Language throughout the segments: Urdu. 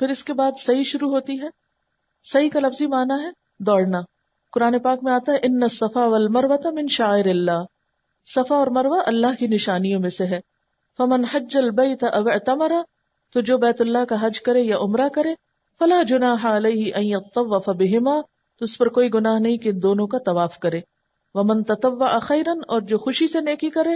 پھر اس کے بعد سعی شروع ہوتی ہے. سعی کا لفظی معنی ہے دوڑنا. قرآن پاک میں آتا ہے ان الصفا والمروہ من شعائر اللہ. صفا اور مروہ اللہ کی نشانیوں میں سے ہے. فمن حج البیت او اعتمر، تو جو بیت اللہ کا حج کرے یا عمرہ کرے، فلا جناح علیہ ان یطوف بہما، تو اس پر کوئی گناہ نہیں کہ دونوں کا طواف کرے. ومن تطوع خیرا، اور جو خوشی سے نیکی کرے،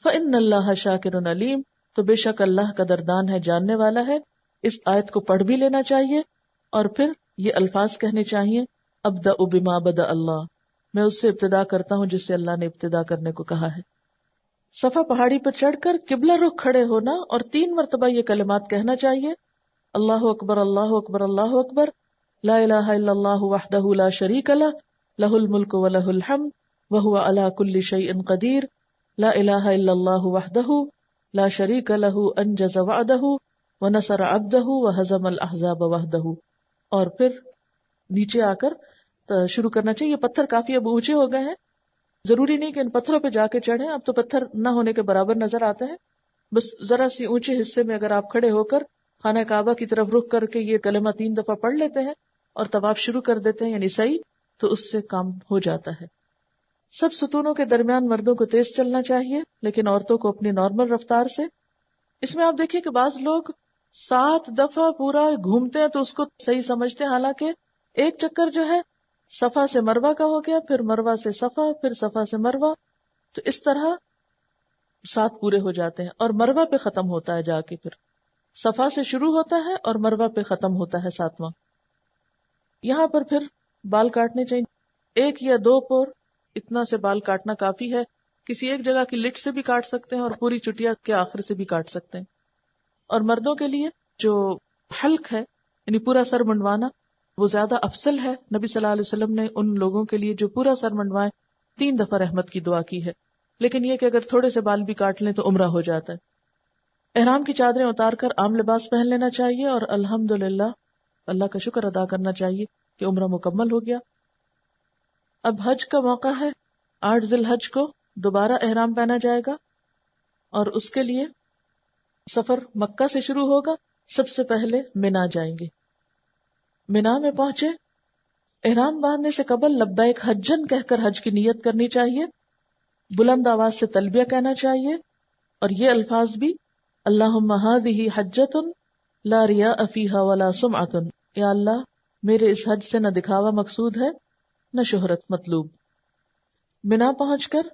فإن اللہ شاکر علیم، تو بے شک اللہ قدردان ہے، جاننے والا ہے. اس آیت کو پڑھ بھی لینا چاہیے اور پھر یہ الفاظ کہنے چاہیے ابدأ بما بدأ اللہ، میں اس سے ابتدا کرتا ہوں جس سے اللہ نے ابتدا کرنے کو کہا ہے. صفا پہاڑی پر چڑھ کر قبلہ رخ کھڑے ہونا اور 3 مرتبہ یہ کلمات کہنا چاہیے. اللہ اکبر اللہ اکبر اللہ اکبر، لا الہ الا اللہ وحدہ لا شریک لہ، لہ الملک ولہ الحمد وہو علی کل شیء قدیر، لا الہ الا اللہ وحدہ لا شریک لہ انجز وعدہ ونصر عبدہ وہزم الاحزاب وحدہ. اور پھر نیچے آ کر شروع کرنا چاہیے. یہ پتھر کافی اب اونچے ہو گئے ہیں، ضروری نہیں کہ ان پتھروں پہ جا کے چڑھیں، اب تو پتھر نہ ہونے کے برابر نظر آتے ہیں. بس ذرا سی اونچے حصے میں اگر آپ کھڑے ہو کر خانہ کعبہ کی طرف رخ کر کے یہ کلمہ 3 دفعہ پڑھ لیتے ہیں اور طواف شروع کر دیتے ہیں، یعنی صحیح، تو اس سے کام ہو جاتا ہے. سب ستونوں کے درمیان مردوں کو تیز چلنا چاہیے لیکن عورتوں کو اپنی نارمل رفتار سے. اس میں آپ دیکھیے کہ بعض لوگ 7 دفعہ پورا گھومتے ہیں تو اس کو صحیح سمجھتے ہیں، حالانکہ ایک چکر جو ہے صفا سے مروہ کا ہو گیا، پھر مروہ سے صفا، پھر صفا سے مروہ، تو اس طرح 7 پورے ہو جاتے ہیں. اور مروہ پہ ختم ہوتا ہے جا کے، پھر صفا سے شروع ہوتا ہے اور مروہ پہ ختم ہوتا ہے 7واں. یہاں پر پھر بال کاٹنے چاہیے، 1 یا 2 پور اتنا سے بال کاٹنا کافی ہے. کسی ایک جگہ کی لٹ سے بھی کاٹ سکتے ہیں اور پوری چٹیا کے آخر سے بھی کاٹ سکتے ہیں. اور مردوں کے لیے جو حلق ہے یعنی پورا سر منڈوانا وہ زیادہ افضل ہے. نبی صلی اللہ علیہ وسلم نے ان لوگوں کے لیے جو پورا سر منڈوائے 3 دفعہ رحمت کی دعا کی ہے. لیکن یہ کہ اگر تھوڑے سے بال بھی کاٹ لیں تو عمرہ ہو جاتا ہے. احرام کی چادریں اتار کر عام لباس پہن لینا چاہیے اور الحمدللہ اللہ کا شکر ادا کرنا چاہیے کہ عمرہ مکمل ہو گیا. اب حج کا موقع ہے. 8 ذی الحج کو دوبارہ احرام پہنا جائے گا اور اس کے لیے سفر مکہ سے شروع ہوگا. سب سے پہلے منا جائیں گے. منا میں پہنچے، احرام باندھنے سے قبل لبیک حجن کہہ کر حج کی نیت کرنی چاہیے. بلند آواز سے تلبیہ کہنا چاہیے اور یہ الفاظ بھی اللہم ھذہ حجۃ لا ریاء فیہا ولا سمعۃ، یا اللہ میرے اس حج سے نہ دکھاوا مقصود ہے نہ شہرت مطلوب. منا پہنچ کر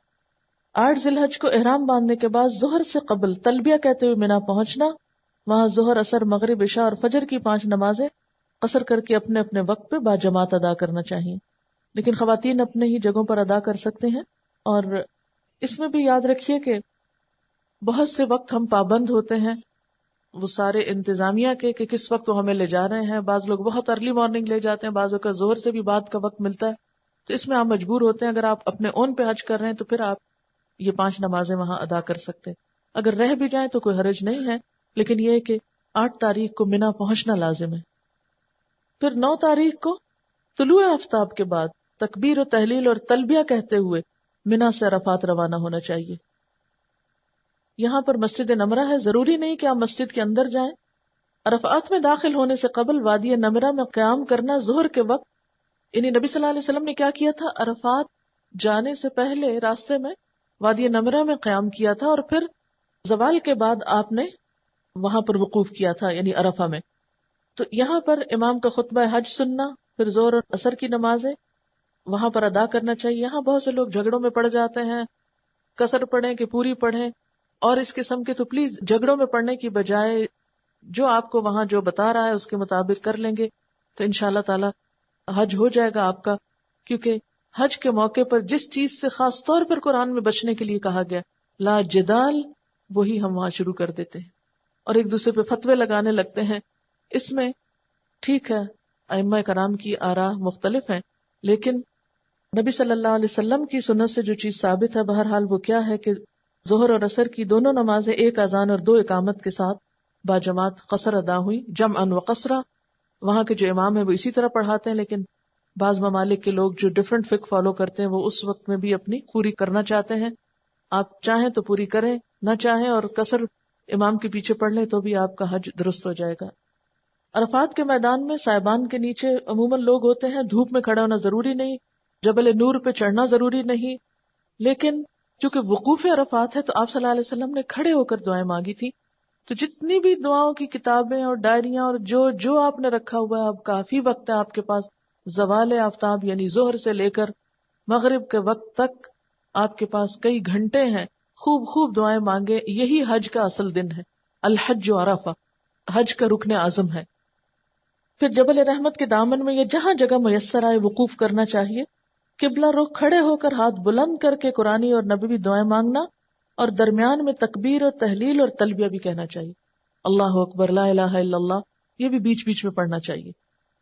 8 ذی الحج کو احرام باندھنے کے بعد ظہر سے قبل تلبیہ کہتے ہوئے منا پہنچنا. وہاں ظہر، عصر، مغرب، عشاء اور فجر کی 5 نمازیں قصر کر کے اپنے اپنے وقت پہ باجماعت ادا کرنا چاہیے. لیکن خواتین اپنے ہی جگہوں پر ادا کر سکتے ہیں. اور اس میں بھی یاد رکھیے کہ بہت سے وقت ہم پابند ہوتے ہیں وہ سارے انتظامیہ کے کہ کس وقت وہ ہمیں لے جا رہے ہیں. بعض لوگ بہت ارلی مارننگ لے جاتے ہیں، بعضوں کا ظہر سے بھی بعد کا وقت ملتا ہے، تو اس میں آپ مجبور ہوتے ہیں. اگر آپ اپنے اون پہ حج کر رہے ہیں تو پھر آپ یہ 5 نمازیں وہاں ادا کر سکتے ہیں. اگر رہ بھی جائیں تو کوئی حرج نہیں ہے، لیکن یہ ہے کہ 8 تاریخ کو منا پہنچنا لازم ہے. پھر 9 تاریخ کو طلوع آفتاب کے بعد تکبیر و تحلیل اور تلبیہ کہتے ہوئے منا سے عرفات روانہ ہونا چاہیے. یہاں پر مسجد نمرہ ہے، ضروری نہیں کہ آپ مسجد کے اندر جائیں. عرفات میں داخل ہونے سے قبل وادی نمرہ میں قیام کرنا ظہر کے وقت، یعنی نبی صلی اللہ علیہ وسلم نے کیا کیا تھا، عرفات جانے سے پہلے راستے میں وادی نمرہ میں قیام کیا تھا اور پھر زوال کے بعد آپ نے وہاں پر وقوف کیا تھا یعنی عرفہ میں. تو یہاں پر امام کا خطبہ حج سننا، پھر ظہر اور عصر کی نمازیں وہاں پر ادا کرنا چاہیے. یہاں بہت سے لوگ جھگڑوں میں پڑ جاتے ہیں، قصر پڑھیں کہ پوری پڑھیں اور اس قسم کے. تو پلیز جھگڑوں میں پڑھنے کی بجائے جو آپ کو وہاں جو بتا رہا ہے اس کے مطابق کر لیں گے تو انشاءاللہ تعالی حج ہو جائے گا آپ کا. کیونکہ حج کے موقع پر جس چیز سے خاص طور پر قرآن میں بچنے کے لیے کہا گیا لا جدال، وہی ہم وہاں شروع کر دیتے ہیں اور ایک دوسرے پہ فتوے لگانے لگتے ہیں. اس میں ٹھیک ہے ائمہ کرام کی آراء مختلف ہیں، لیکن نبی صلی اللہ علیہ وسلم کی سنت سے جو چیز ثابت ہے بہرحال وہ کیا ہے کہ ظہر اور عصر کی دونوں نمازیں 1 اذان اور 2 اقامت کے ساتھ باجماعت قصر ادا ہوئی، جمعا و قصرا. وہاں کے جو امام ہیں وہ اسی طرح پڑھاتے ہیں، لیکن بعض ممالک کے لوگ جو ڈفرینٹ فقہ فالو کرتے ہیں وہ اس وقت میں بھی اپنی پوری کرنا چاہتے ہیں. آپ چاہیں تو پوری کریں، نہ چاہیں اور قصر امام کے پیچھے پڑھ لیں تو بھی آپ کا حج درست ہو جائے گا. عرفات کے میدان میں سائبان کے نیچے عموماً لوگ ہوتے ہیں، دھوپ میں کھڑا ہونا ضروری نہیں، جبل نور پہ چڑھنا ضروری نہیں، لیکن چونکہ وقوف عرفات ہے تو آپ صلی اللہ علیہ وسلم نے کھڑے ہو کر دعائیں مانگی تھی. تو جتنی بھی دعاؤں کی کتابیں اور ڈائریاں اور جو آپ نے رکھا ہوا ہے، اب کافی وقت ہے آپ کے پاس، زوال آفتاب یعنی ظہر سے لے کر مغرب کے وقت تک آپ کے پاس کئی گھنٹے ہیں، خوب خوب دعائیں مانگے. یہی حج کا اصل دن ہے، الحج عرفہ، حج کا رکن اعظم ہے. پھر جبل رحمت کے دامن میں یہ جہاں جگہ میسر آئے وقوف کرنا چاہیے. قبلہ رخ کھڑے ہو کر ہاتھ بلند کر کے قرآنی اور نبوی دعائیں مانگنا، اور درمیان میں تکبیر اور تحلیل اور تلبیہ بھی کہنا چاہیے. اللہ اکبر، لا الہ الا اللہ، یہ بھی بیچ بیچ میں پڑھنا چاہیے.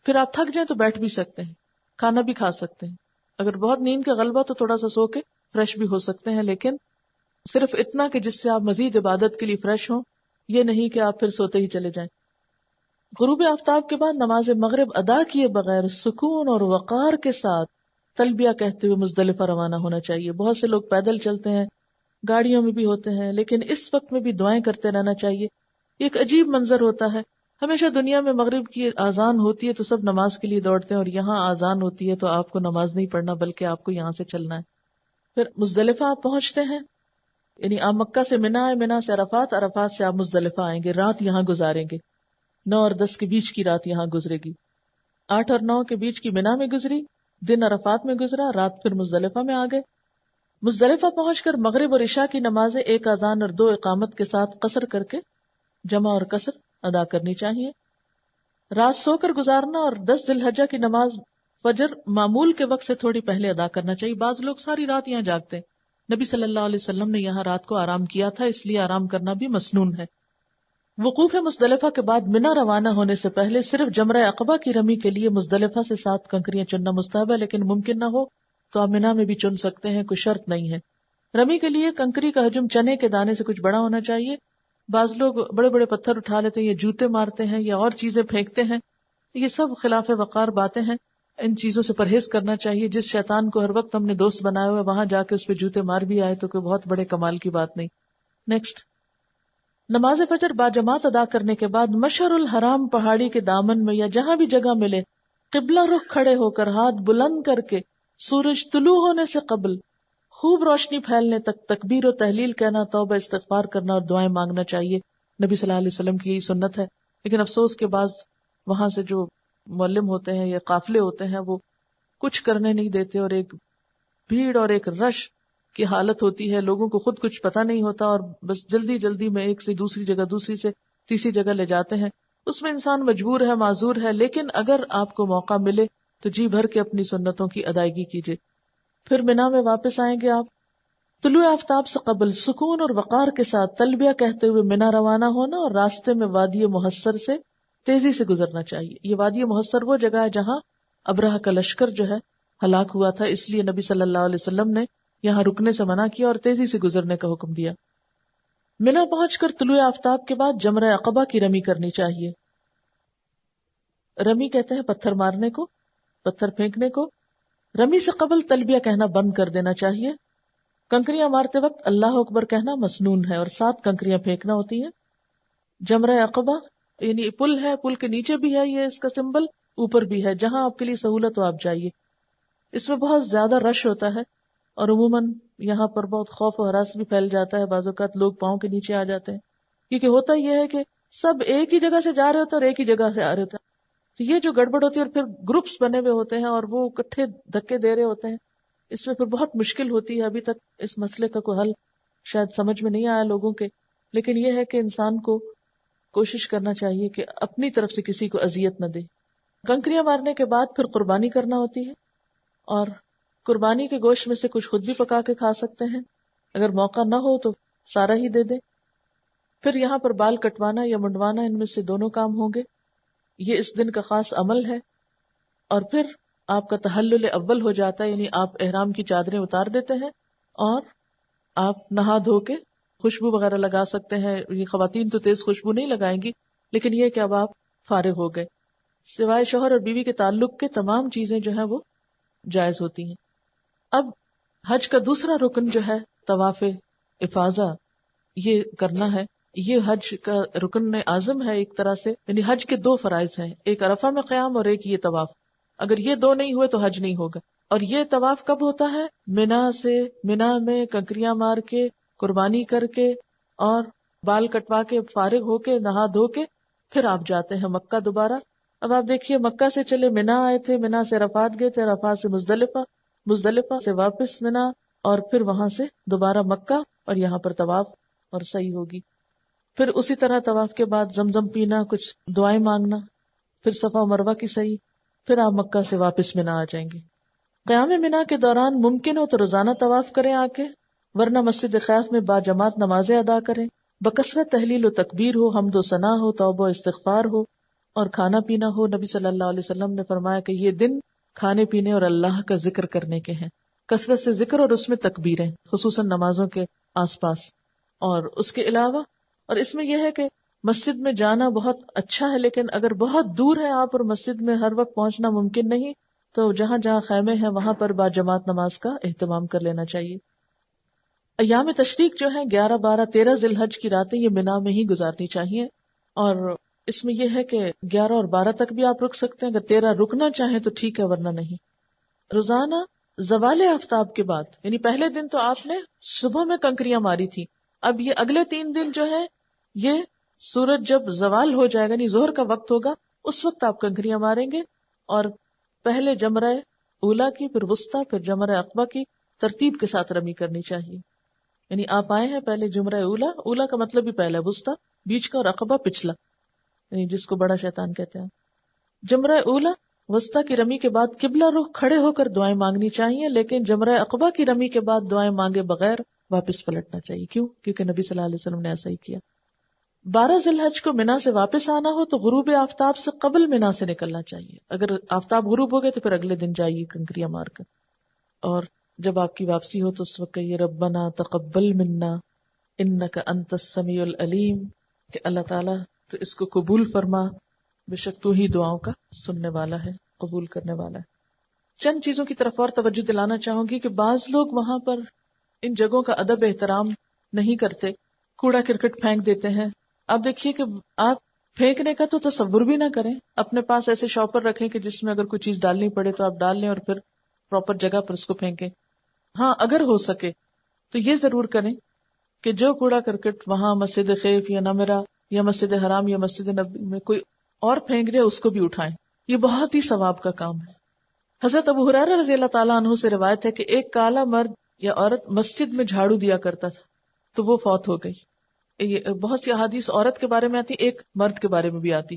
پھر آپ تھک جائیں تو بیٹھ بھی سکتے ہیں، کھانا بھی کھا سکتے ہیں. اگر بہت نیند کا غلبہ تو تھوڑا سا سو کے فریش بھی ہو سکتے ہیں، لیکن صرف اتنا کہ جس سے آپ مزید عبادت کے لیے فریش ہوں، یہ نہیں کہ آپ پھر سوتے ہی چلے جائیں. غروب آفتاب کے بعد نماز مغرب ادا کیے بغیر سکون اور وقار کے ساتھ تلبیہ کہتے ہوئے مزدلفہ روانہ ہونا چاہیے. بہت سے لوگ پیدل چلتے ہیں، گاڑیوں میں بھی ہوتے ہیں، لیکن اس وقت میں بھی دعائیں کرتے رہنا چاہیے. ایک عجیب منظر ہوتا ہے، ہمیشہ دنیا میں مغرب کی اذان ہوتی ہے تو سب نماز کے لیے دوڑتے ہیں، اور یہاں اذان ہوتی ہے تو آپ کو نماز نہیں پڑھنا بلکہ آپ کو یہاں سے چلنا ہے. پھر مزدلفہ آپ پہنچتے ہیں، یعنی آپ مکہ سے منا آئے، منا سے عرفات، عرفات سے آپ مزدلفہ آئیں گے، رات یہاں گزاریں گے. 9 اور 10 کے بیچ کی رات یہاں گزرے گی. 8 اور 9 کے بیچ کی منا میں گزری، دن عرفات میں گزرا، رات پھر مزدلفہ میں آ گئے. مزدلفہ پہنچ کر مغرب اور عشاء کی نمازیں ایک اذان اور 2 اقامت کے ساتھ قصر کر کے جمع اور قصر ادا کرنی چاہیے. رات سو کر گزارنا اور 10 ذی الحجہ کی نماز فجر معمول کے وقت سے تھوڑی پہلے ادا کرنا چاہیے. بعض لوگ ساری رات یہاں جاگتے ہیں. نبی صلی اللہ علیہ وسلم نے یہاں رات کو آرام کیا تھا، اس لیے آرام کرنا بھی مسنون ہے. وقوف مزدلفہ کے بعد منا روانہ ہونے سے پہلے صرف جمرہ عقبہ کی رمی کے لیے مزدلفہ سے 7 کنکریاں چننا مستحب ہے، لیکن ممکن نہ ہو تو آپ منا میں بھی چن سکتے ہیں، کوئی شرط نہیں ہے. رمی کے لیے کنکری کا حجم چنے کے دانے سے کچھ بڑا ہونا چاہیے. بعض لوگ بڑے بڑے پتھر اٹھا لیتے ہیں، یا جوتے مارتے ہیں، یا اور چیزیں پھینکتے ہیں. یہ سب خلاف وقار باتیں ہیں، ان چیزوں سے پرہیز کرنا چاہیے. جس شیطان کو ہر وقت ہم نے دوست بنایا ہوا ہے، وہاں جا کے اس پہ جوتے مار بھی آئے تو کوئی بہت بڑے کمال کی بات نہیں. نیکسٹ، نماز فجر باجماعت ادا کرنے کے بعد مشعر الحرام پہاڑی کے دامن میں یا جہاں بھی جگہ ملے قبلہ رخ کھڑے ہو کر ہاتھ بلند کر کے سورج طلوع ہونے سے قبل خوب روشنی پھیلنے تک تکبیر و تحلیل کہنا، توبہ استغفار کرنا اور دعائیں مانگنا چاہیے. نبی صلی اللہ علیہ وسلم کی یہی سنت ہے. لیکن افسوس کے بعد وہاں سے جو معلم ہوتے ہیں یا قافلے ہوتے ہیں وہ کچھ کرنے نہیں دیتے، اور ایک بھیڑ اور ایک رش کی حالت ہوتی ہے. لوگوں کو خود کچھ پتہ نہیں ہوتا اور بس جلدی جلدی میں ایک سے دوسری جگہ، دوسری سے تیسری جگہ لے جاتے ہیں. اس میں انسان مجبور ہے، معذور ہے، لیکن اگر آپ کو موقع ملے تو جی بھر کے اپنی سنتوں کی ادائیگی کیجیے. پھر منا میں واپس آئیں گے آپ. طلوع آفتاب سے قبل سکون اور وقار کے ساتھ تلبیہ کہتے ہوئے منا روانہ ہونا، اور راستے میں وادی محصر سے تیزی سے گزرنا چاہیے. یہ وادی محصر وہ جگہ ہے جہاں ابرہہ کا لشکر جو ہے ہلاک ہوا تھا، اس لیے نبی صلی اللہ علیہ وسلم نے یہاں رکنے سے منع کیا اور تیزی سے گزرنے کا حکم دیا. منا پہنچ کر طلوع آفتاب کے بعد جمرہ عقبہ کی رمی کرنی چاہیے. رمی کہتے ہیں پتھر مارنے کو، پتھر پھینکنے کو. رمی سے قبل تلبیہ کہنا بند کر دینا چاہیے. کنکریاں مارتے وقت اللہ اکبر کہنا مسنون ہے، اور 7 کنکریاں پھینکنا ہوتی ہیں. جمرہ عقبہ یعنی پل ہے، پل کے نیچے بھی ہے یہ اس کا سمبل، اوپر بھی ہے. جہاں آپ کے لیے سہولت ہو آپ جائیے. اس میں بہت زیادہ رش ہوتا ہے اور عموماً یہاں پر بہت خوف و ہراس بھی پھیل جاتا ہے. بعض اوقات لوگ پاؤں کے نیچے آ جاتے ہیں، کیونکہ ہوتا یہ ہے کہ سب ایک ہی جگہ سے جا رہے ہوتے ہیں اور ایک ہی جگہ سے آ رہے ہوتے ہیں. تو یہ جو گڑبڑ ہوتی ہے، اور پھر گروپس بنے ہوئے ہوتے ہیں اور وہ اکٹھے دھکے دے رہے ہوتے ہیں، اس میں پھر بہت مشکل ہوتی ہے. ابھی تک اس مسئلے کا کوئی حل شاید سمجھ میں نہیں آیا لوگوں کے، لیکن یہ ہے کہ انسان کو کوشش کرنا چاہیے کہ اپنی طرف سے کسی کو اذیت نہ دے. کنکریاں مارنے کے بعد پھر قربانی کرنا ہوتی ہے، اور قربانی کے گوشت میں سے کچھ خود بھی پکا کے کھا سکتے ہیں، اگر موقع نہ ہو تو سارا ہی دے دیں. پھر یہاں پر بال کٹوانا یا منڈوانا، ان میں سے دونوں کام ہوں گے. یہ اس دن کا خاص عمل ہے. اور پھر آپ کا تحلل اول ہو جاتا ہے، یعنی آپ احرام کی چادریں اتار دیتے ہیں اور آپ نہا دھو کے خوشبو وغیرہ لگا سکتے ہیں. یہ خواتین تو تیز خوشبو نہیں لگائیں گی، لیکن یہ کہ اب آپ فارغ ہو گئے. سوائے شوہر اور بیوی کے تعلق کے تمام چیزیں جو ہیں وہ جائز ہوتی ہیں. اب حج کا دوسرا رکن جو ہے طواف افاضہ، یہ کرنا ہے. یہ حج کا رکن اعظم ہے ایک طرح سے، یعنی حج کے دو فرائض ہیں، ایک عرفہ میں قیام اور ایک یہ طواف. اگر یہ دو نہیں ہوئے تو حج نہیں ہوگا. اور یہ طواف کب ہوتا ہے؟ منا میں کنکریاں مار کے، قربانی کر کے اور بال کٹوا کے فارغ ہو کے نہا دھو کے پھر آپ جاتے ہیں مکہ دوبارہ. اب آپ دیکھیے مکہ سے چلے منا آئے تھے، منا سے عرفات گئے تھے، عرفات سے مزدلفہ سے واپس منا، اور پھر وہاں سے دوبارہ مکہ، اور یہاں پر طواف اور سعی ہوگی. پھر اسی طرح طواف کے بعد زمزم پینا، کچھ دعائیں مانگنا، پھر صفا و مروہ کی سعی، پھر آپ مکہ سے واپس منا آ جائیں گے. قیام منا کے دوران ممکن ہو تو روزانہ طواف کریں آ کے، ورنہ مسجد خیف میں با جماعت نمازیں ادا کریں. بکثرت تحلیل و تکبیر ہو، حمد و ثنا ہو، توبہ و استغفار ہو، اور کھانا پینا ہو. نبی صلی اللہ علیہ وسلم نے فرمایا کہ یہ دن کھانے پینے اور اللہ کا ذکر کرنے کے ہیں. کثرت سے ذکر اور اس میں تکبیریں، خصوصاً نمازوں کے آس پاس. اور اس کے علاوہ، اور اس میں یہ ہے کہ مسجد میں جانا بہت اچھا ہے، لیکن اگر بہت دور ہے آپ اور مسجد میں ہر وقت پہنچنا ممکن نہیں، تو جہاں جہاں خیمے ہیں وہاں پر با جماعت نماز کا اہتمام کر لینا چاہیے. ایام تشریق جو ہیں 11، 12، 13 ذی الحج کی راتیں یہ منا میں ہی گزارنی چاہیے. اور اس میں یہ ہے کہ 11 اور 12 تک بھی آپ رک سکتے ہیں، اگر 13 رکنا چاہیں تو ٹھیک ہے، ورنہ نہیں. روزانہ زوال آفتاب کے بعد، یعنی پہلے دن تو آپ نے صبح میں کنکریاں ماری تھی، اب یہ اگلے 3 دن جو ہے یہ سورج جب زوال ہو جائے گا، یعنی ظہر کا وقت ہوگا، اس وقت آپ کنکریاں ماریں گے. اور پہلے جمرہ اولا کی، پھر وسطی، پھر جمرہ عقبہ کی ترتیب کے ساتھ رمی کرنی چاہیے. یعنی آپ آئے ہیں پہلے جمرہ اولا کا مطلب بھی پہلا، وسطی بیچ کا، اور عقبہ پچھلا، یعنی جس کو بڑا شیطان کہتے ہیں. جمرہ اولا وسطی کی رمی کے بعد قبلہ رخ کھڑے ہو کر دعائیں مانگنی چاہیے، لیکن جمرہ عقبہ کی رمی کے بعد دعائیں مانگے بغیر واپس پلٹنا چاہیے. کیوں؟ کیونکہ نبی صلی اللہ علیہ وسلم نے ایسا ہی کیا. 12 ذی الحج کو منا سے واپس آنا ہو تو غروب آفتاب سے قبل منا سے نکلنا چاہیے. اگر آفتاب غروب ہو گئے تو پھر اگلے دن جائیے کنکریاں مار کر. اور جب آپ کی واپسی ہو تو اس وقت کہیے ربنا تقبل منا انک انت السمیع العلیم، کہ اللہ تعالیٰ تو اس کو قبول فرما، بے شک تو ہی دعاؤں کا سننے والا ہے، قبول کرنے والا ہے. چند چیزوں کی طرف اور توجہ دلانا چاہوں گی کہ بعض لوگ وہاں پر ان جگہوں کا ادب احترام نہیں کرتے، کوڑا کرکٹ پھینک دیتے ہیں. آپ دیکھیے کہ آپ پھینکنے کا تو تصور بھی نہ کریں، اپنے پاس ایسے شاپر رکھیں کہ جس میں اگر کوئی چیز ڈالنی پڑے تو آپ ڈال لیں اور پھر پراپر جگہ پر اس کو پھینکیں. ہاں اگر ہو سکے تو یہ ضرور کریں کہ جو کوڑا کرکٹ وہاں مسجد خیف یا نمرہ یا مسجد حرام یا مسجد نبی میں کوئی اور پھینک جائے اس کو بھی اٹھائیں. یہ بہت ہی ثواب کا کام ہے. حضرت ابو ہریرہ رضی اللہ تعالیٰ عنہ سے روایت ہے کہ ایک کالا مرد یا عورت مسجد میں جھاڑو دیا کرتا تھا تو وہ فوت ہو گئی. یہ بہت سی احادیث عورت کے بارے میں آتی، ایک مرد کے بارے میں بھی آتی.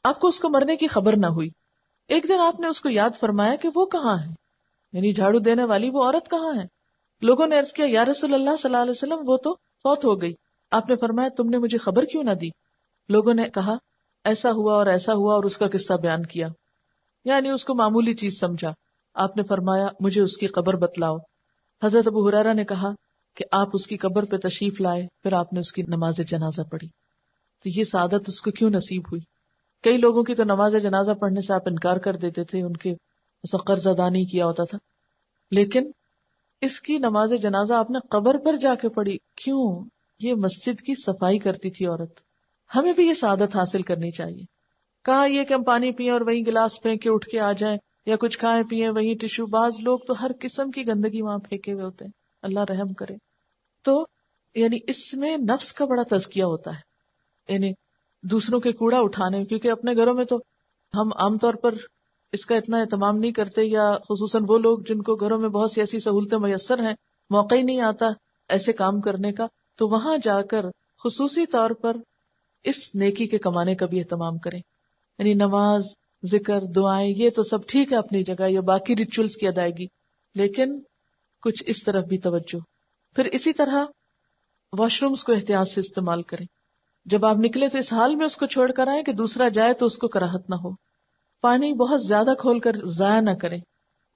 آپ کو اس کو مرنے کی خبر نہ ہوئی. ایک دن آپ نے اس کو یاد فرمایا کہ وہ کہاں ہے، یعنی جھاڑو دینے والی وہ عورت کہاں ہے. لوگوں نے عرض کیا یا رسول اللہ صلی اللہ علیہ وسلم وہ تو فوت ہو گئی. آپ نے فرمایا تم نے مجھے خبر کیوں نہ دی. لوگوں نے کہا ایسا ہوا اور ایسا ہوا اور اس کا قصہ بیان کیا، یعنی اس کو معمولی چیز سمجھا. آپ نے فرمایا مجھے اس کی قبر بتلاؤ. حضرت ابو ہریرہ نے کہا کہ آپ اس کی قبر پہ تشریف لائے، پھر آپ نے اس کی نماز جنازہ پڑھی. تو یہ سعادت اس کو کیوں نصیب ہوئی. کئی لوگوں کی تو نماز جنازہ پڑھنے سے آپ انکار کر دیتے تھے، ان کے قرض ادا نہیں کیا ہوتا تھا، لیکن اس کی نماز جنازہ آپ نے قبر پر جا کے پڑھی. کیوں؟ یہ مسجد کی صفائی کرتی تھی عورت. ہمیں بھی یہ سعادت حاصل کرنی چاہیے. کہا یہ کہ ہم پانی پیئیں اور وہیں گلاس پھینک کے اٹھ کے آ جائیں، یا کچھ کھائیں پیئیں وہیں ٹشو. بعض لوگ تو ہر قسم کی گندگی وہاں پھینکے ہوئے ہوتے ہیں، اللہ رحم کرے. تو یعنی اس میں نفس کا بڑا تزکیہ ہوتا ہے، یعنی دوسروں کے کوڑا اٹھانے، کیونکہ اپنے گھروں میں تو ہم عام طور پر اس کا اتنا اہتمام نہیں کرتے، یا خصوصاً وہ لوگ جن کو گھروں میں بہت سی ایسی سہولتیں میسر ہیں، موقع ہی نہیں آتا ایسے کام کرنے کا. تو وہاں جا کر خصوصی طور پر اس نیکی کے کمانے کا بھی اہتمام کریں. یعنی نماز، ذکر، دعائیں یہ تو سب ٹھیک ہے اپنی جگہ، یا باقی ریچولز کی ادائیگی، لیکن کچھ اس طرف بھی توجہ. پھر اسی طرح واش رومز کو احتیاط سے استعمال کریں. جب آپ نکلے تو اس حال میں اس کو چھوڑ کر آئیں کہ دوسرا جائے تو اس کو کراہت نہ ہو. پانی بہت زیادہ کھول کر ضائع نہ کریں.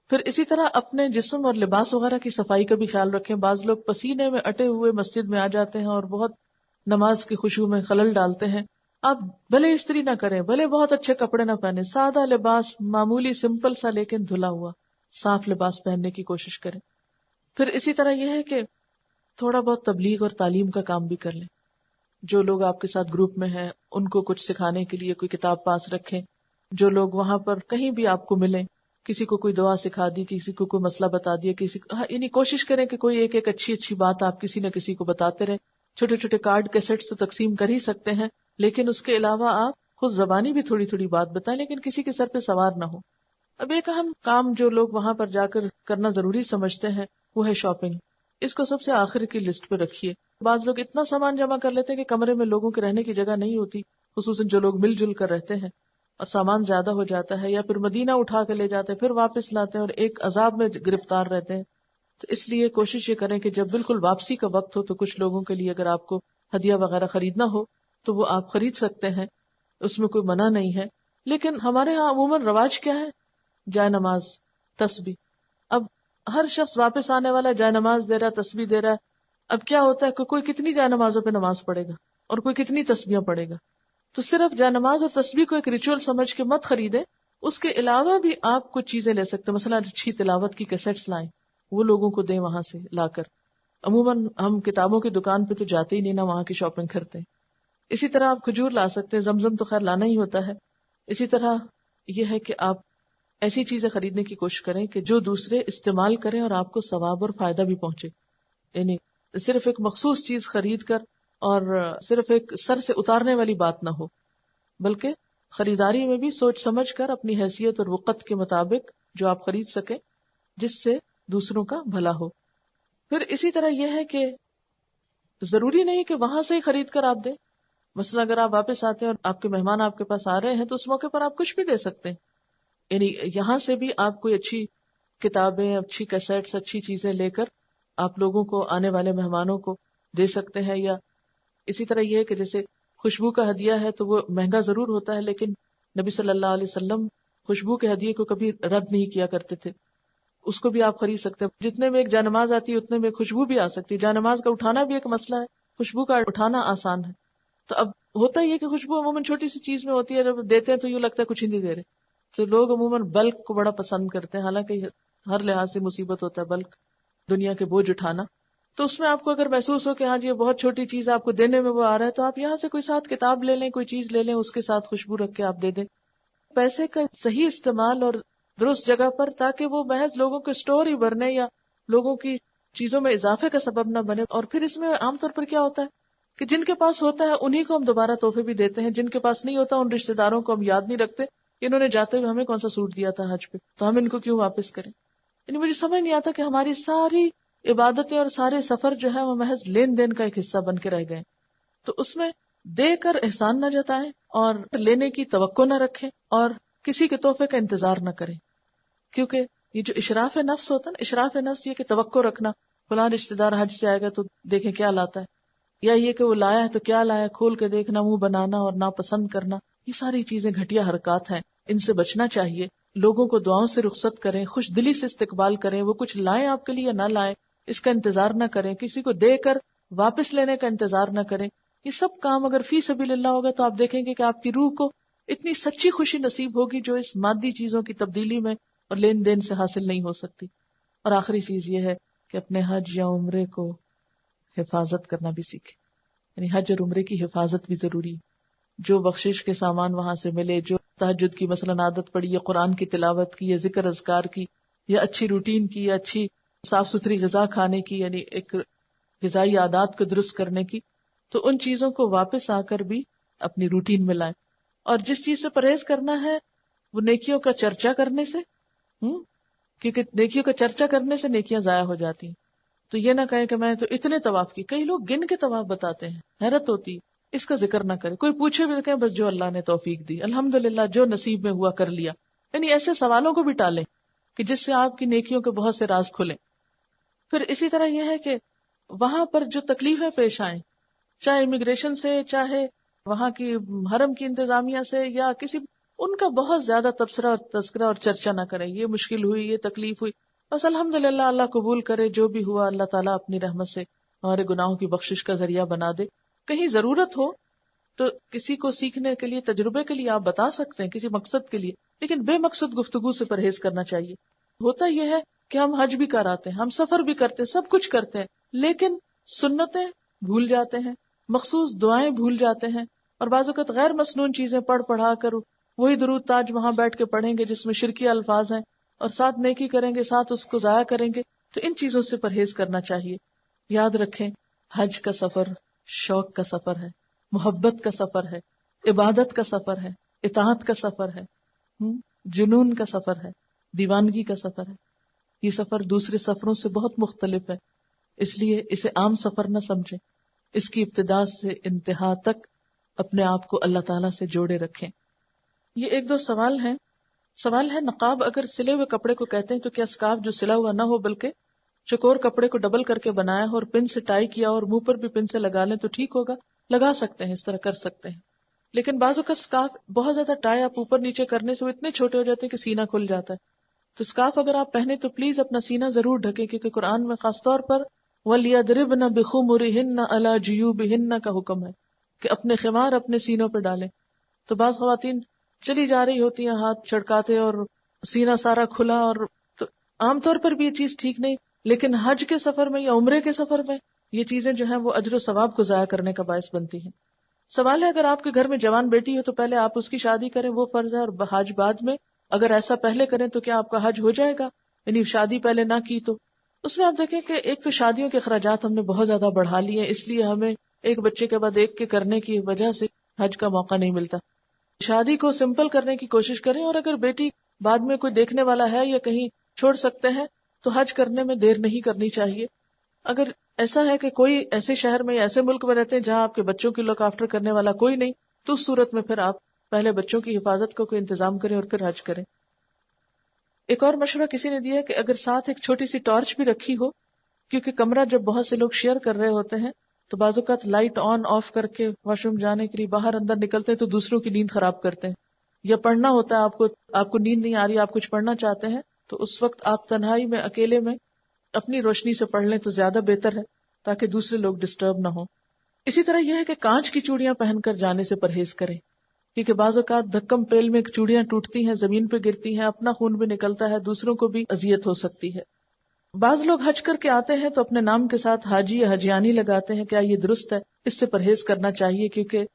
پھر اسی طرح اپنے جسم اور لباس وغیرہ کی صفائی کا بھی خیال رکھیں. بعض لوگ پسینے میں اٹے ہوئے مسجد میں آ جاتے ہیں اور بہت نماز کی خشوع میں خلل ڈالتے ہیں. آپ بھلے استری نہ کریں، بھلے بہت اچھے کپڑے نہ پہنیں، سادہ لباس، معمولی سمپل سا لیکن دھلا ہوا صاف لباس پہننے کی کوشش کریں. پھر اسی طرح یہ ہے کہ تھوڑا بہت تبلیغ اور تعلیم کا کام بھی کر لیں. جو لوگ آپ کے ساتھ گروپ میں ہیں ان کو کچھ سکھانے کے لیے کوئی کتاب پاس رکھیں. جو لوگ وہاں پر کہیں بھی آپ کو ملیں، کسی کو کوئی دعا سکھا دی، کسی کو کوئی مسئلہ بتا دیا، کسی کو یعنی کوشش کریں کہ کوئی ایک اچھی بات آپ کسی نہ کسی کو بتاتے رہیں. چھوٹے چھوٹے کارڈ کیسٹس تو تقسیم کر ہی سکتے ہیں، لیکن اس کے علاوہ آپ خود زبانی بھی تھوڑی تھوڑی بات بتائیں، لیکن کسی کے سر پہ سوار نہ ہو. اب ایک اہم کام جو لوگ وہاں پر جا کر کرنا ضروری سمجھتے ہیں وہ ہے شاپنگ. اس کو سب سے آخر کی لسٹ پہ رکھیے. بعض لوگ اتنا سامان جمع کر لیتے ہیں کہ کمرے میں لوگوں کے رہنے کی جگہ نہیں ہوتی، خصوصاً جو لوگ مل جل کر رہتے ہیں، اور سامان زیادہ ہو جاتا ہے، یا پھر مدینہ اٹھا کے لے جاتے ہیں پھر واپس لاتے ہیں اور ایک عذاب میں گرفتار رہتے ہیں. تو اس لیے کوشش یہ کریں کہ جب بالکل واپسی کا وقت ہو تو کچھ لوگوں کے لیے اگر آپ کو ہدیہ وغیرہ خریدنا ہو تو وہ آپ خرید سکتے ہیں، اس میں کوئی منع نہیں ہے. لیکن ہمارے ہاں عموماً رواج کیا ہے؟ جائے نماز، تسبیح. اب ہر شخص واپس آنے والا جائے نماز دے رہا ہے، تسبیح دے رہا ہے. اب کیا ہوتا ہے کہ کوئی کتنی جائے نمازوں پہ نماز پڑھے گا اور کوئی کتنی تسبیحاں پڑھے گا. تو صرف جائے نماز اور تسبیح کو ایک ریچول سمجھ کے مت خریدے، اس کے علاوہ بھی آپ کچھ چیزیں لے سکتے ہیں. مثلا اچھی تلاوت کی کیسٹس لائیں، وہ لوگوں کو دیں وہاں سے لا کر. عموماً ہم کتابوں کی دکان پہ تو جاتے ہی نہیں، نہ وہاں کی شاپنگ کرتے ہیں. اسی طرح آپ کھجور لا سکتے ہیں، زمزم تو خیر لانا ہی ہوتا ہے. اسی طرح یہ ہے کہ آپ ایسی چیزیں خریدنے کی کوشش کریں کہ جو دوسرے استعمال کریں اور آپ کو ثواب اور فائدہ بھی پہنچے. یعنی صرف ایک مخصوص چیز خرید کر اور صرف ایک سر سے اتارنے والی بات نہ ہو، بلکہ خریداری میں بھی سوچ سمجھ کر اپنی حیثیت اور وقت کے مطابق جو آپ خرید سکیں جس سے دوسروں کا بھلا ہو. پھر اسی طرح یہ ہے کہ ضروری نہیں کہ وہاں سے ہی خرید کر آپ دیں. مثلا اگر آپ واپس آتے ہیں اور آپ کے مہمان آپ کے پاس آ رہے ہیں تو اس موقع پر آپ کچھ بھی دے سکتے ہیں. یعنی یہاں سے بھی آپ کوئی اچھی کتابیں، اچھی کیسٹس، اچھی چیزیں لے کر آپ لوگوں کو، آنے والے مہمانوں کو دے سکتے ہیں. یا اسی طرح یہ ہے کہ جیسے خوشبو کا ہدیہ ہے تو وہ مہنگا ضرور ہوتا ہے، لیکن نبی صلی اللہ علیہ وسلم خوشبو کے ہدیے کو کبھی رد نہیں کیا کرتے تھے. اس کو بھی آپ خرید سکتے ہیں. جتنے میں ایک جانماز آتی ہے اتنے میں خوشبو بھی آ سکتی ہے. جانماز کا اٹھانا بھی ایک مسئلہ ہے، خوشبو کا اٹھانا آسان ہے. تو اب ہوتا ہی ہے کہ خوشبو عموماً چھوٹی سی چیز میں ہوتی ہے، جب دیتے ہیں تو یوں لگتا ہے کچھ ہی نہیں دے رہے. تو لوگ عموماً بلک کو بڑا پسند کرتے ہیں، حالانکہ ہر لحاظ سے مصیبت ہوتا ہے بلک، دنیا کے بوجھ اٹھانا. تو اس میں آپ کو اگر محسوس ہو کہ ہاں جی یہ بہت چھوٹی چیز آپ کو دینے میں وہ آ رہا ہے، تو آپ یہاں سے کوئی ساتھ کتاب لے لیں، کوئی چیز لے لیں، اس کے ساتھ خوشبو رکھ کے آپ دے دیں. پیسے کا صحیح استعمال اور درست جگہ پر، تاکہ وہ محض لوگوں کے اسٹور ہی بھرنے یا لوگوں کی چیزوں میں اضافے کا سبب نہ بنے. اور پھر اس میں عام طور پر کیا ہوتا ہے کہ جن کے پاس ہوتا ہے انہی کو ہم دوبارہ تحفے بھی دیتے ہیں، جن کے پاس نہیں ہوتا ان رشتہ داروں کو ہم یاد نہیں رکھتے کہ انہوں نے جاتے ہوئے ہمیں کون سا سوٹ دیا تھا حج پہ، تو ہم ان کو کیوں واپس کریں. یعنی مجھے سمجھ نہیں آتا کہ ہماری ساری عبادتیں اور سارے سفر جو ہے وہ محض لین دین کا ایک حصہ بن کے رہ گئے. تو اس میں دے کر احسان نہ جتائیں اور لینے کی توقع نہ رکھیں اور کسی کے تحفے کا انتظار نہ کریں. کیونکہ یہ جو اشراف نفس ہوتا ہے نا، اشراف نفس یہ کہ توقع رکھنا فلاں رشتہ دار حج سے آئے گا تو دیکھیں کیا لاتا ہے، یا یہ کہ وہ لایا ہے تو کیا لایا، کھول کے دیکھنا، منہ بنانا اور ناپسند کرنا، یہ ساری چیزیں گھٹیا حرکات ہیں، ان سے بچنا چاہیے. لوگوں کو دعاؤں سے رخصت کریں، خوش دلی سے استقبال کریں. وہ کچھ لائیں آپ کے لیے یا نہ لائیں اس کا انتظار نہ کریں، کسی کو دے کر واپس لینے کا انتظار نہ کریں. یہ سب کام اگر فی سبیل اللہ ہوگا تو آپ دیکھیں گے کہ آپ کی روح کو اتنی سچی خوشی نصیب ہوگی جو اس مادی چیزوں کی تبدیلی میں اور لین دین سے حاصل نہیں ہو سکتی. اور آخری چیز یہ ہے کہ اپنے حج یا عمرے کو حفاظت کرنا بھی سیکھیں. یعنی حج اور عمرے کی حفاظت بھی ضروری ہے. جو بخشش کے سامان وہاں سے ملے، جو تہجد کی مثلاً عادت پڑی، یا قرآن کی تلاوت کی، یا ذکر اذکار کی، یا اچھی روٹین کی، یا اچھی صاف ستھری غذا کھانے کی، یعنی ایک غذائی عادات کو درست کرنے کی، تو ان چیزوں کو واپس آ کر بھی اپنی روٹین میں لائیں. اور جس چیز سے پرہیز کرنا ہے وہ نیکیوں کا چرچا کرنے سے، کیونکہ نیکیوں کا چرچا کرنے سے نیکیاں ضائع ہو جاتی ہیں. تو یہ نہ کہیں کہ میں تو اتنے طواف کی، کئی لوگ گن کے طواف بتاتے ہیں، حیرت ہوتی ہے. اس کا ذکر نہ کرے، کوئی پوچھے بھی کہ بس جو اللہ نے توفیق دی، الحمدللہ جو نصیب میں ہوا کر لیا. یعنی ایسے سوالوں کو بھی ٹالیں کہ جس سے آپ کی نیکیوں کے بہت سے راز کھلیں. پھر اسی طرح یہ ہے کہ وہاں پر جو تکلیفیں پیش آئیں، چاہے امیگریشن سے، چاہے وہاں کی حرم کی انتظامیہ سے، یا کسی، ان کا بہت زیادہ تبصرہ اور تذکرہ اور چرچا نہ کریں. یہ مشکل ہوئی، یہ تکلیف ہوئی، بس الحمدللہ اللہ قبول کرے، جو بھی ہوا اللہ تعالیٰ اپنی رحمت سے ہمارے گناہوں کی بخشش کا ذریعہ بنا دے. کہیں ضرورت ہو تو کسی کو سیکھنے کے لیے، تجربے کے لیے آپ بتا سکتے ہیں، کسی مقصد کے لیے، لیکن بے مقصد گفتگو سے پرہیز کرنا چاہیے. ہوتا یہ ہے کہ ہم حج بھی کراتے ہیں، ہم سفر بھی کرتے ہیں، سب کچھ کرتے ہیں، لیکن سنتیں بھول جاتے ہیں، مخصوص دعائیں بھول جاتے ہیں، اور بعض اوقات غیر مسنون چیزیں پڑھا کر وہی درود تاج وہاں بیٹھ کے پڑھیں گے جس میں شرکی الفاظ ہیں، اور ساتھ نیکی کریں گے، ساتھ اس کو ضائع کریں گے. تو ان چیزوں سے پرہیز کرنا چاہیے. یاد رکھیں، حج کا سفر شوق کا سفر ہے، محبت کا سفر ہے، عبادت کا سفر ہے، اطاعت کا سفر ہے، جنون کا سفر ہے، دیوانگی کا سفر ہے. یہ سفر دوسرے سفروں سے بہت مختلف ہے، اس لیے اسے عام سفر نہ سمجھیں. اس کی ابتدا سے انتہا تک اپنے آپ کو اللہ تعالیٰ سے جوڑے رکھیں. یہ ایک دو سوال ہیں. سوال ہے، نقاب اگر سلے ہوئے کپڑے کو کہتے ہیں تو کیا اسکارف جو سلا ہوا نہ ہو بلکہ چکور کپڑے کو ڈبل کر کے بنایا ہو اور پن سے ٹائی کیا اور منہ پر بھی پن سے لگا لیں تو ٹھیک ہوگا؟ لگا سکتے ہیں، اس طرح کر سکتے ہیں. لیکن بعض اوقات اسکارف بہت زیادہ ٹائی آپ اوپر نیچے کرنے سے وہ اتنے چھوٹے ہو جاتے ہیں کہ سینہ کھل جاتا ہے. تو اسکارف اگر آپ پہنے تو پلیز اپنا سینہ ضرور ڈھکیں، کیونکہ قرآن میں خاص طور پر وَلْيَضْرِبْنَ بِخُمُرِهِنَّ عَلَى جُيُوبِهِنَّ کا حکم ہے کہ اپنے خمار اپنے سینوں پہ ڈالیں. تو بعض خواتین چلی جا رہی ہوتی ہیں ہاتھ چھڑکاتے اور سینہ سارا کھلا، اور تو عام طور پر بھی یہ چیز ٹھیک نہیں، لیکن حج کے سفر میں یا عمرے کے سفر میں یہ چیزیں جو ہیں وہ اجر و ثواب کو ضائع کرنے کا باعث بنتی ہیں. سوال ہے، اگر آپ کے گھر میں جوان بیٹی ہو تو پہلے آپ اس کی شادی کریں، وہ فرض ہے، اور حج بعد میں. اگر ایسا پہلے کریں تو کیا آپ کا حج ہو جائے گا؟ یعنی شادی پہلے نہ کی تو اس میں آپ دیکھیں کہ ایک تو شادیوں کے اخراجات ہم نے بہت زیادہ بڑھا لیے، اس لیے ہمیں ایک بچے کے بعد ایک کے کرنے کی وجہ سے حج کا موقع نہیں ملتا. شادی کو سمپل کرنے کی کوشش کریں، اور اگر بیٹی بعد میں کوئی دیکھنے والا ہے یا کہیں چھوڑ سکتے ہیں تو حج کرنے میں دیر نہیں کرنی چاہیے. اگر ایسا ہے کہ کوئی ایسے شہر میں یا ایسے ملک میں رہتے ہیں جہاں آپ کے بچوں کی لک آفٹر کرنے والا کوئی نہیں، تو اس صورت میں پھر آپ پہلے بچوں کی حفاظت کو کوئی انتظام کریں اور پھر حج کریں. ایک اور مشورہ کسی نے دیا ہے کہ اگر ساتھ ایک چھوٹی سی ٹارچ بھی رکھی ہو، کیونکہ کمرہ جب بہت سے لوگ شیئر کر رہے ہوتے ہیں تو بعض اوقات لائٹ آن آف کر کے واش روم جانے کے لیے باہر اندر نکلتے ہیں تو دوسروں کی نیند خراب کرتے ہیں، یا پڑھنا ہوتا ہے آپ کو نیند نہیں آ رہی، آپ کچھ پڑھنا چاہتے ہیں تو اس وقت آپ تنہائی میں اکیلے میں اپنی روشنی سے پڑھ لیں تو زیادہ بہتر ہے تاکہ دوسرے لوگ ڈسٹرب نہ ہوں. اسی طرح یہ ہے کہ کانچ کی چوڑیاں پہن کر جانے سے پرہیز کریں، کیونکہ بعض اوقات دھکم پیل میں چوڑیاں ٹوٹتی ہیں، زمین پہ گرتی ہیں، اپنا خون بھی نکلتا ہے، دوسروں کو بھی اذیت ہو سکتی ہے. بعض لوگ حج کر کے آتے ہیں تو اپنے نام کے ساتھ حاجی یا حجیانی لگاتے ہیں، کیا یہ درست ہے؟ اس سے پرہیز کرنا چاہیے، کیونکہ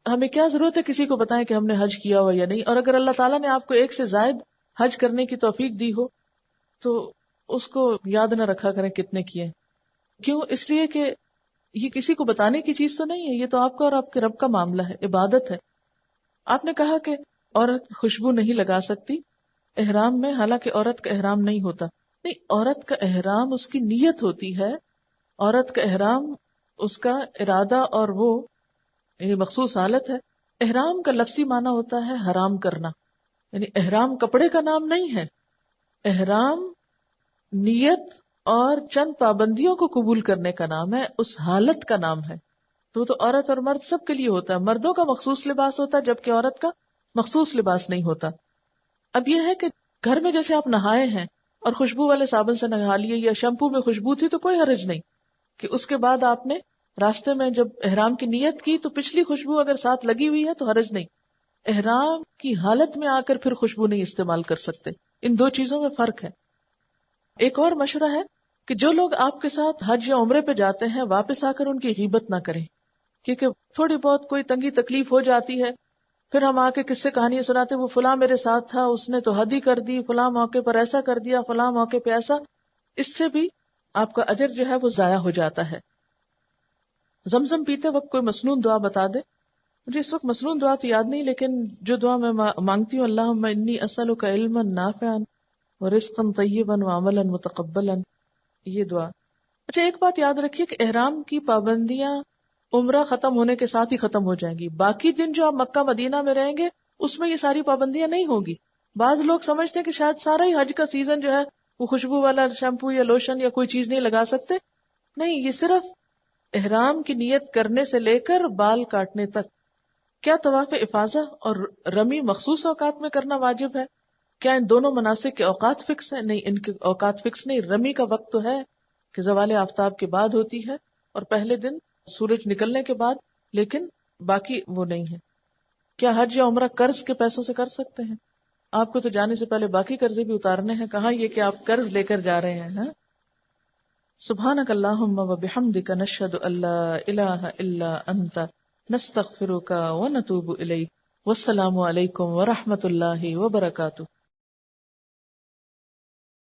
ہمیں کیا ضرورت ہے کسی کو بتائیں کہ ہم نے حج کیا ہو یا نہیں. اور اگر اللہ تعالیٰ نے آپ کو ایک سے زائد حج کرنے کی توفیق دی ہو تو اس کو یاد نہ رکھا کریں کتنے کیے. کیوں؟ اس لیے کہ یہ کسی کو بتانے کی چیز تو نہیں ہے، یہ تو آپ کا اور آپ کے رب کا معاملہ ہے، عبادت ہے. آپ نے کہا کہ عورت خوشبو نہیں لگا سکتی احرام میں، حالانکہ عورت کا احرام نہیں ہوتا. نہیں، عورت کا احرام اس کی نیت ہوتی ہے، عورت کا احرام اس کا ارادہ اور وہ یعنی مخصوص حالت ہے. احرام کا لفظی معنی ہوتا ہے حرام کرنا، یعنی احرام کپڑے کا نام نہیں ہے، احرام نیت اور چند پابندیوں کو قبول کرنے کا نام ہے، اس حالت کا نام ہے. تو عورت اور مرد سب کے لیے ہوتا ہے، مردوں کا مخصوص لباس ہوتا ہے جبکہ عورت کا مخصوص لباس نہیں ہوتا. اب یہ ہے کہ گھر میں جیسے آپ نہائے ہیں اور خوشبو والے صابن سے نہا لیے یا شیمپو میں خوشبو تھی تو کوئی حرج نہیں کہ اس کے بعد آپ نے راستے میں جب احرام کی نیت کی تو پچھلی خوشبو اگر ساتھ لگی ہوئی ہے تو حرج نہیں. احرام کی حالت میں آ کر پھر خوشبو نہیں استعمال کر سکتے. ان دو چیزوں میں فرق ہے. ایک اور مشورہ ہے کہ جو لوگ آپ کے ساتھ حج یا عمرے پہ جاتے ہیں واپس آ کر ان کی غیبت نہ کریں، کیونکہ تھوڑی بہت کوئی تنگی تکلیف ہو جاتی ہے، پھر ہم آ کے کس سے کہانیاں سناتے وہ فلاں میرے ساتھ تھا، اس نے تو حد ہی کر دی، فلاں موقع پر ایسا کر دیا، فلاں موقع پہ ایسا. اس سے بھی آپ کا اجر جو ہے وہ ضائع ہو جاتا ہے. زمزم پیتے وقت کوئی مسنون دعا بتا دے. مجھے اس وقت مسنون دعا تو یاد نہیں، لیکن جو دعا میں مانگتی ہوں، اللہم انی اسألک علما نافعا ورزقا طیبا وعملا متقبلا، یہ دعا. اچھا، ایک بات یاد رکھیے کہ احرام کی پابندیاں عمرہ ختم ہونے کے ساتھ ہی ختم ہو جائیں گی. باقی دن جو آپ مکہ مدینہ میں رہیں گے اس میں یہ ساری پابندیاں نہیں ہوں گی. بعض لوگ سمجھتے ہیں کہ شاید سارا ہی حج کا سیزن جو ہے وہ خوشبو والا شیمپو یا لوشن یا کوئی چیز نہیں لگا سکتے. نہیں، یہ صرف احرام کی نیت کرنے سے لے کر بال کاٹنے تک. کیا طواف افاضہ اور رمی مخصوص اوقات میں کرنا واجب ہے؟ کیا ان دونوں مناسک کے اوقات فکس ہیں؟ نہیں، ان کے اوقات فکس نہیں. رمی کا وقت تو ہے کہ زوال آفتاب کے بعد ہوتی ہے اور پہلے دن سورج نکلنے کے بعد، لیکن باقی وہ نہیں ہے. کیا حج یا عمرہ قرض کے پیسوں سے کر سکتے ہیں؟ آپ کو تو جانے سے پہلے باقی قرضے بھی اتارنے ہیں، کہاں یہ کہ آپ قرض لے کر جا رہے ہیں. سبحانک اللہم و بحمدک نشہد ان لا الہ الا انت نستغفرک و نتوب الیک. والسلام علیکم ورحمۃ اللہ وبرکاتہ.